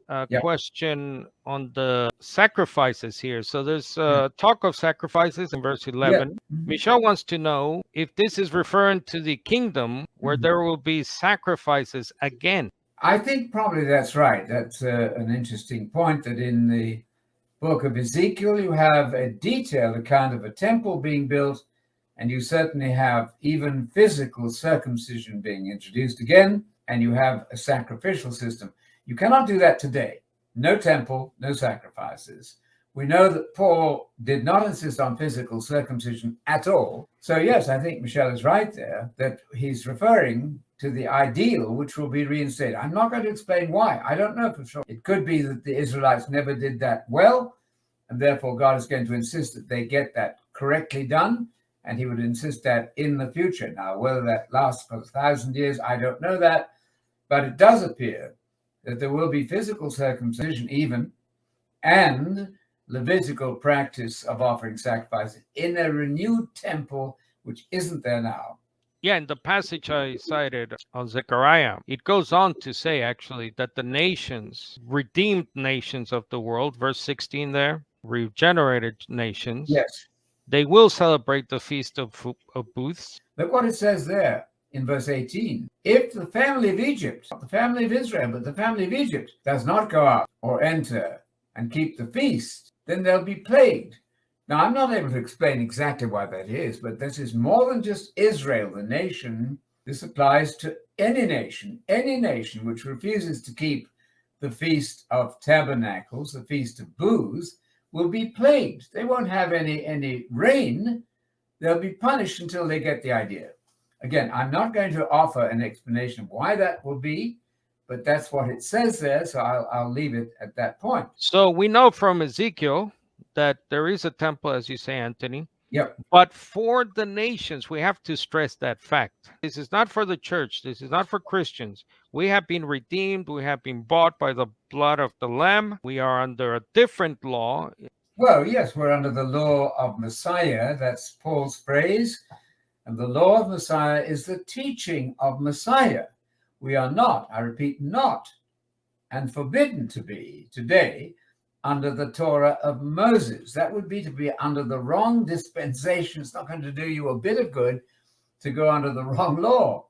a Yep. question on the sacrifices here. So there's talk of sacrifices in verse Yeah. 11. Michelle wants to know if this is referring to the kingdom where there will be sacrifices again. I think probably that's right. That's an interesting point, that in the book of Ezekiel, you have a detailed account of a temple being built, and you certainly have even physical circumcision being introduced again, and you have a sacrificial system. You cannot do that today. No temple, no sacrifices. We know that Paul did not insist on physical circumcision at all. So, yes, I think Michelle is right there, that he's referring to the ideal which will be reinstated. I'm not going to explain why. I don't know for sure. It could be that the Israelites never did that well, and therefore God is going to insist that they get that correctly done, and he would insist that in the future. Now, whether that lasts for 1,000 years, I don't know that, but it does appear that there will be physical circumcision even, and Levitical practice of offering sacrifices in a renewed temple, which isn't there now. Yeah, in the passage I cited on Zechariah, it goes on to say actually that the nations, redeemed nations of the world, verse 16 there, regenerated nations, Yes. they will celebrate the Feast of Booths. Look what it says there in verse 18. If the family of Egypt, not the family of Israel, but the family of Egypt, does not go out or enter and keep the feast, then they'll be plagued. Now, I'm not able to explain exactly why that is, but this is more than just Israel, the nation. This applies to any nation which refuses to keep the Feast of Tabernacles, the Feast of Booths, will be plagued. They won't have any rain. They'll be punished until they get the idea. Again, I'm not going to offer an explanation of why that will be, but that's what it says there, so I'll leave it at that point. So we know from Ezekiel that there is a temple, as you say, Anthony. Yep. But for the nations, we have to stress that fact. This is not for the church. This is not for Christians. We have been redeemed. We have been bought by the blood of the Lamb. We are under a different law. Well, yes, we're under the law of Messiah. That's Paul's phrase. And the law of Messiah is the teaching of Messiah. We are not, I repeat, not, and forbidden to be today under the Torah of Moses. That would be to be under the wrong dispensation. It's not going to do you a bit of good to go under the wrong law.